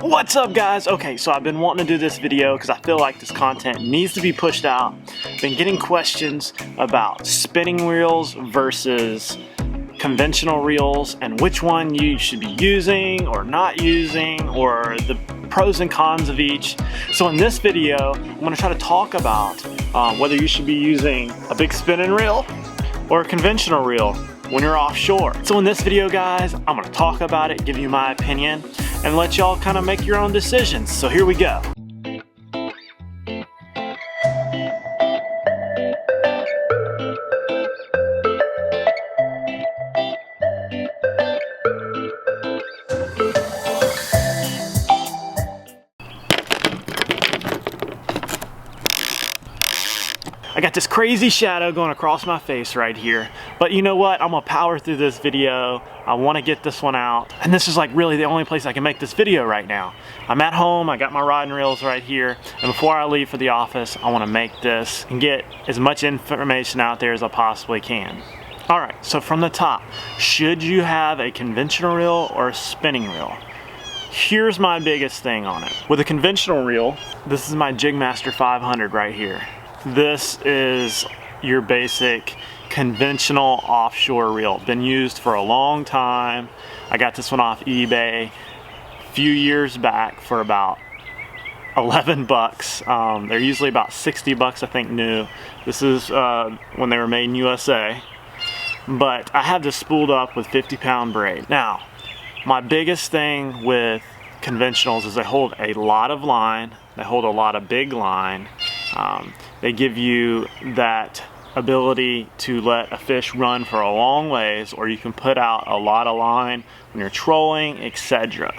What's up, guys? Okay, so I've been wanting to do this video because I feel like this content needs to be pushed out. Been getting questions about spinning reels versus conventional reels and which one you should be using or not using, or the pros and cons of each. So in this video, I'm going to try to talk about whether you should be using a big spinning reel or a conventional reel when you're offshore. So in this video, guys, I'm going to talk about it, give you my opinion, and let y'all kind of make your own decisions. So here we go. I got this crazy shadow going across my face right here, but you know what? I'm gonna power through this video. I want to get this one out, and this is like really the only place I can make this video right now. I'm at home, I got my rod and reels right here, and before I leave for the office, I want to make this and get as much information out there as I possibly can. Alright, so from the top, should you have a conventional reel or a spinning reel? Here's my biggest thing on it. With a conventional reel, this is my Jigmaster 500 right here. This is your basic conventional offshore reel. Been used for a long time. I got this one off eBay a few years back for about 11 bucks. They're usually about 60 bucks, I think, new. This is when they were made in USA. But I have this spooled up with 50 pound braid. Now, my biggest thing with conventionals is they hold a lot of line. They hold a lot of big line. They give you that ability to let a fish run for a long ways, or you can put out a lot of line when you're trolling, etc.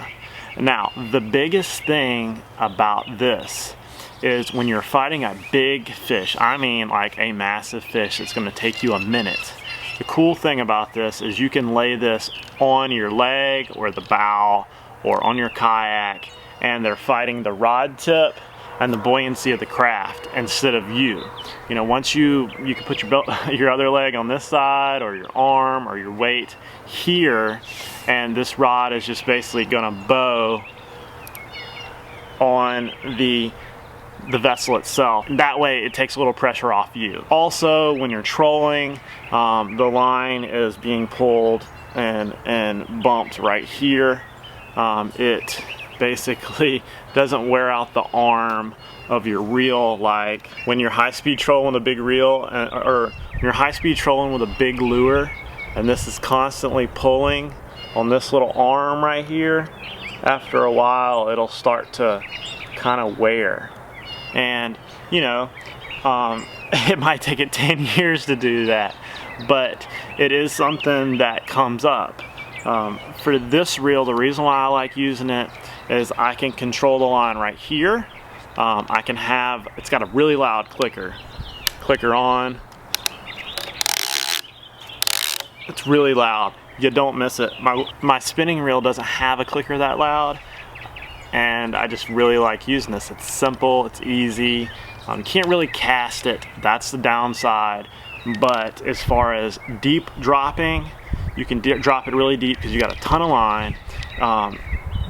Now, the biggest thing about this is when you're fighting a big fish, I mean like a massive fish that's going to take you a minute. The cool thing about this is you can lay this on your leg or the bow or on your kayak, and they're fighting the rod tip and the buoyancy of the craft instead of you. You know, once you can put your other leg on this side, or your arm, or your weight here, and this rod is just basically gonna bow on the vessel itself. That way it takes a little pressure off you. Also, when you're trolling, the line is being pulled and bumped right here. It basically doesn't wear out the arm of your reel like when you're high-speed trolling a big reel, or when you're high-speed trolling with a big lure, and this is constantly pulling on this little arm right here. After a while, it'll start to kind of wear, and you know, it might take it 10 years to do that, but it is something that comes up. For this reel, the reason why I like using it is I can control the line right here. I can have, it's got a really loud clicker on. It's really loud. You don't miss it. My spinning reel doesn't have a clicker that loud, and I just really like using this. It's simple, it's easy. You can't really cast it, that's the downside. But as far as deep dropping, you can drop it really deep because you got a ton of line,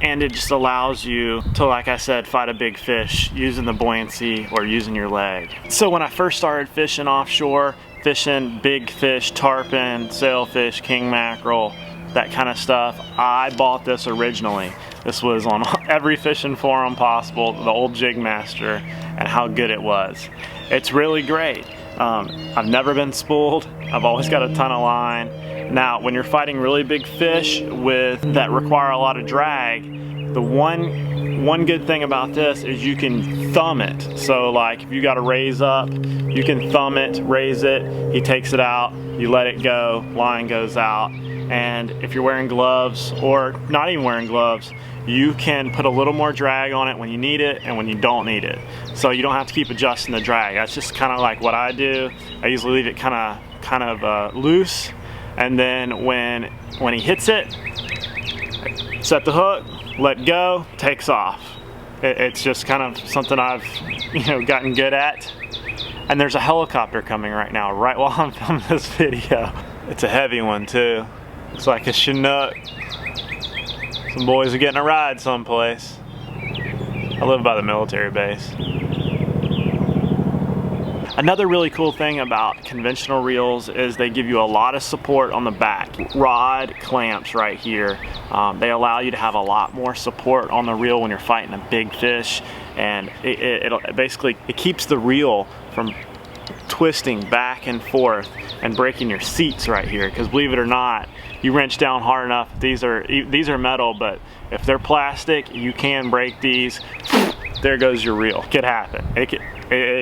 and it just allows you to, like I said, fight a big fish using the buoyancy or using your leg. So when I first started fishing offshore, fishing big fish, tarpon, sailfish, king mackerel, that kind of stuff, I bought this originally. This was on every fishing forum possible, the old Jig Master, and how good it was. It's really great. I've never been spooled. I've always got a ton of line. Now, when you're fighting really big fish that require a lot of drag, the one good thing about this is you can thumb it. So like if you got to raise up, you can thumb it, raise it, he takes it out, you let it go, line goes out. And if you're wearing gloves or not even wearing gloves, you can put a little more drag on it when you need it and when you don't need it. So you don't have to keep adjusting the drag. That's just kind of like what I do. I usually leave it kind of loose, and then when he hits it, set the hook, let go, takes off. It's just kind of something I've gotten good at. And there's a helicopter coming right now, right while I'm filming this video. It's a heavy one too. Looks like a Chinook. Some boys are getting a ride someplace. I live by the military base. Another really cool thing about conventional reels is they give you a lot of support on the back. Rod clamps right here. They allow you to have a lot more support on the reel when you're fighting a big fish, and it keeps the reel from twisting back and forth and breaking your seats right here. Because believe it or not, you wrench down hard enough, these are metal, but if they're plastic, you can break these. There goes your reel. It could happen. It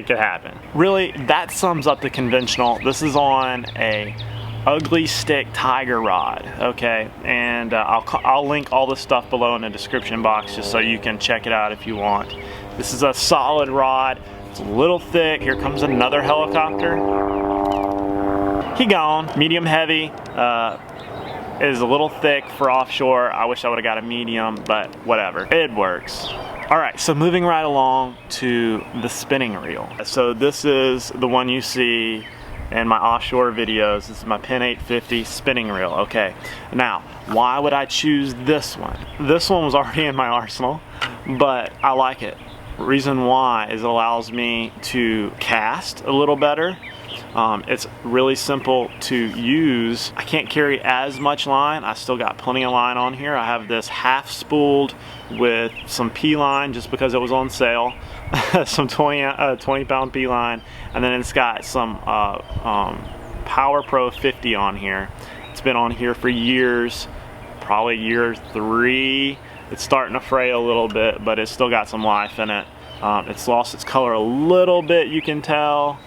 could happen. Really, that sums up the conventional. This is on a Ugly Stik Tiger Rod, okay? And I'll link all this stuff below in the description box just so you can check it out if you want. This is a solid rod. It's a little thick. Here comes another helicopter. He gone. Medium heavy. Is a little thick for offshore. I wish I would have got a medium, but whatever. It works. All right, so moving right along to the spinning reel. So this is the one you see in my offshore videos. This is my Penn 850 spinning reel. Okay, now why would I choose this one? This one was already in my arsenal, but I like it. Reason why is it allows me to cast a little better. It's really simple to use. I can't carry as much line. I still got plenty of line on here. I have this half spooled with some P line just because it was on sale. Some 20 pound P line, and then it's got some Power Pro 50 on here. It's been on here for years, probably year 3. It's starting to fray a little bit, but it's still got some life in it. It's lost its color a little bit, you can tell.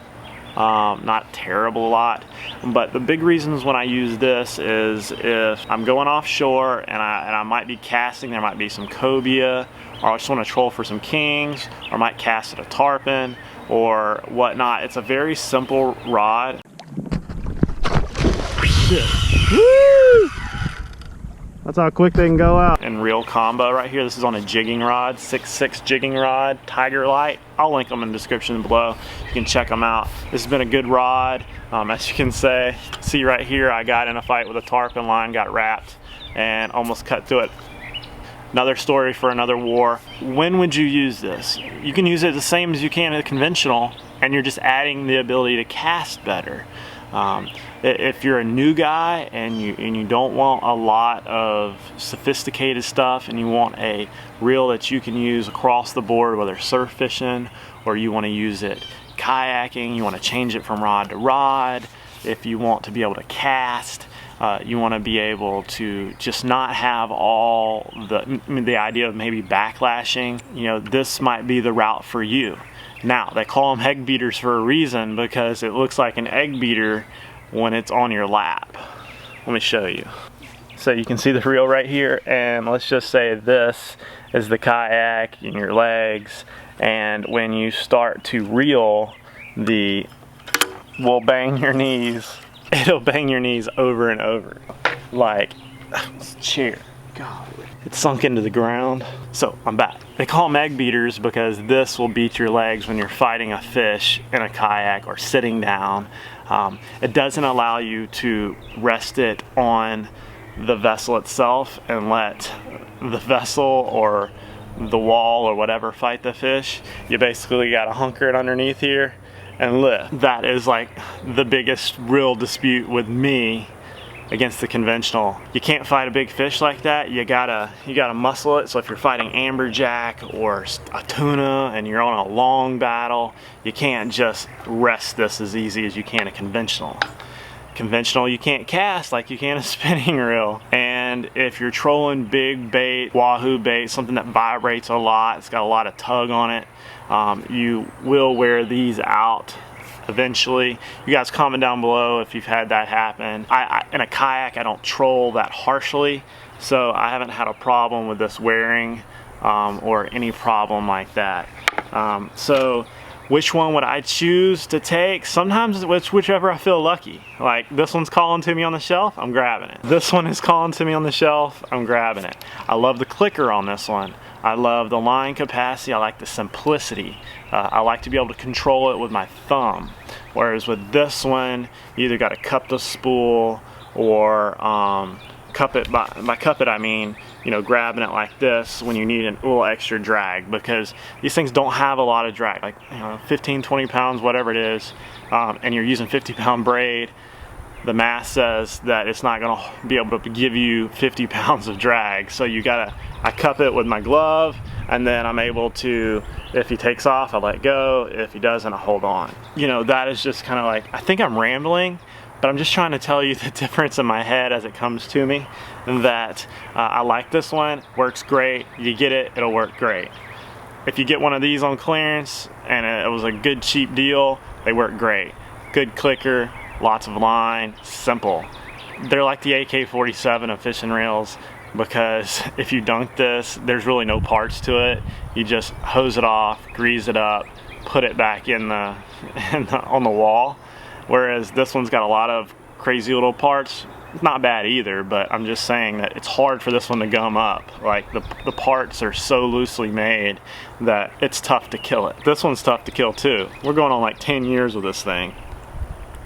Not terrible a lot, but the big reasons when I use this is if I'm going offshore and I might be casting, there might be some cobia, or I just want to troll for some kings, or I might cast at a tarpon or whatnot. It's a very simple rod. Woo! That's how quick they can go out. And reel combo right here. This is on a jigging rod, 6'6" jigging rod, Tiger Light. I'll link them in the description below. You can check them out. This has been a good rod. As you can see right here, I got in a fight with a tarpon line, got wrapped, and almost cut through it. Another story for another war. When would you use this? You can use it the same as you can in a conventional, and you're just adding the ability to cast better. If you're a new guy and you don't want a lot of sophisticated stuff and you want a reel that you can use across the board, whether surf fishing or you want to use it kayaking, you want to change it from rod to rod, if you want to be able to cast, you want to be able to just not have all the idea of maybe backlashing, you know, this might be the route for you. Now, they call them egg beaters for a reason, because it looks like an egg beater when it's on your lap. Let me show you. So you can see the reel right here, and let's just say this is the kayak in your legs, and when you start to reel, will bang your knees. It'll bang your knees over and over. Like, this chair. God, it's sunk into the ground. So I'm back. They call them egg beaters because this will beat your legs when you're fighting a fish in a kayak or sitting down. It doesn't allow you to rest it on the vessel itself and let the vessel or the wall or whatever fight the fish. You basically got to hunker it underneath here and lift. That is like the biggest real dispute with me against the conventional. You can't fight a big fish like that. You gotta muscle it. So if you're fighting amberjack or a tuna and you're on a long battle, you can't just rest this as easy as you can a conventional. Conventional, you can't cast like you can a spinning reel. And if you're trolling big bait, wahoo bait, something that vibrates a lot, it's got a lot of tug on it, you will wear these out eventually. You guys comment down below if you've had that happen. In a kayak, I don't troll that harshly, so I haven't had a problem with this wearing or any problem like that. So which one would I choose to take? Sometimes it's whichever I feel lucky. Like, this one's calling to me on the shelf, I'm grabbing it. This one is calling to me on the shelf, I'm grabbing it. I love the clicker on this one. I love the line capacity. I like the simplicity. I like to be able to control it with my thumb. Whereas with this one, you either got to cup the spool or cup it, by cup it I mean, you know, grabbing it like this when you need a little extra drag, because these things don't have a lot of drag, like, you know, 15, 20 pounds, whatever it is, and you're using 50-pound braid. The math says that it's not going to be able to give you 50 pounds of drag, so you gotta, I cup it with my glove, and then I'm able to, if he takes off, I let go, if he doesn't, I hold on. You know, that is just kind of like, I think I'm rambling, but I'm just trying to tell you the difference in my head as it comes to me, that I like this one, works great, you get it, it'll work great. If you get one of these on clearance, and it was a good cheap deal, they work great. Good clicker, lots of line, simple. They're like the AK-47 of fishing reels, because if you dunk this, there's really no parts to it. You just hose it off, grease it up, put it back on the wall. Whereas this one's got a lot of crazy little parts. It's not bad either, but I'm just saying that it's hard for this one to gum up. Like the parts are so loosely made that it's tough to kill it. This one's tough to kill too. We're going on like 10 years with this thing.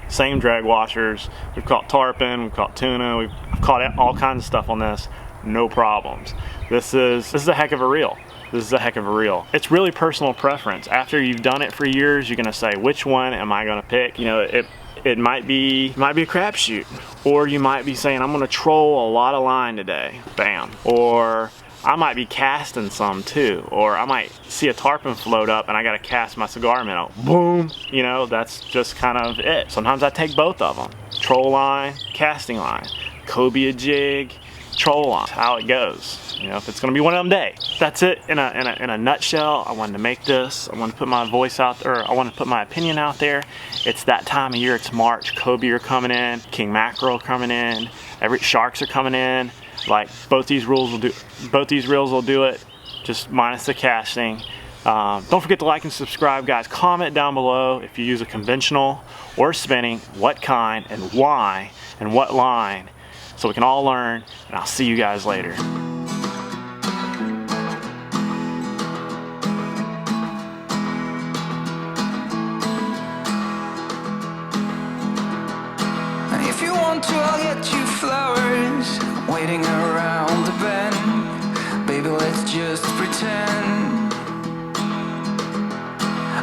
Same drag washers. We've caught tarpon, we've caught tuna, we've caught all kinds of stuff on this. No problems. This is a heck of a reel. This is a heck of a reel. It's really personal preference. After you've done it for years, you're gonna say, which one am I gonna pick? You know, it might be a crapshoot, or you might be saying, I'm gonna troll a lot of line today. Bam. Or I might be casting some too, or I might see a tarpon float up and I gotta cast my cigar minnow. Boom! You know, that's just kind of it. Sometimes I take both of them. Troll line, casting line. Cobia jig, troll line. How it goes. You know, if it's gonna be one of them days. That's it in a nutshell. I wanted to make this. I wanted to put my voice out there. I want to put my opinion out there. It's that time of year. It's March. Cobia are coming in. King mackerel coming in. Sharks are coming in. Like both these reels will do it, just minus the casting. Don't forget to like and subscribe, guys. Comment down below if you use a conventional or spinning, what kind and why and what line, so we can all learn. And I'll see you guys later. If you want to, I'll get you flowers waiting around the bend. Baby, let's just pretend.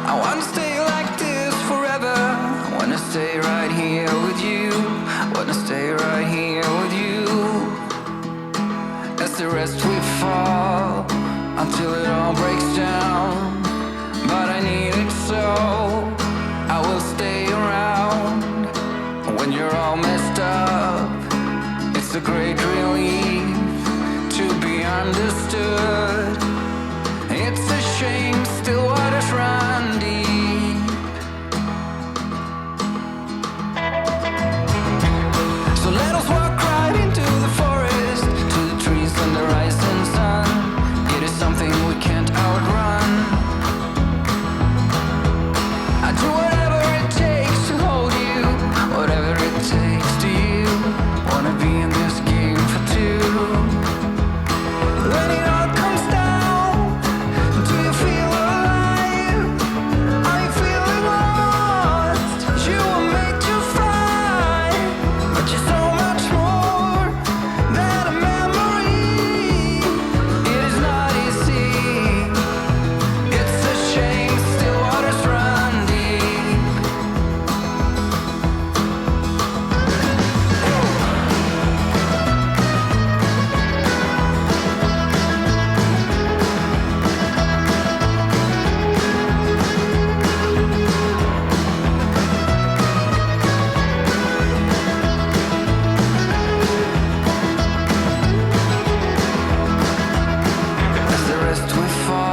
I wanna stay like this forever. I wanna stay right here with you. I wanna stay right here with you. As the rest we fall until it all breaks down. But I need it so I will stay around. When you're all messed up, it's a great relief to be understood. It's a shame still waters run deep. So let us walk right into the forest, to the trees and the rising sun. It is something we can't outrun. I do whatever it takes to hold you, whatever it takes to you. Wanna be in this game for two. When it all comes down, do you feel alive? Are you feeling lost? You were made to fly, but you're so much more than a memory. It is not easy. It's a shame still waters run deep. As the rest we fall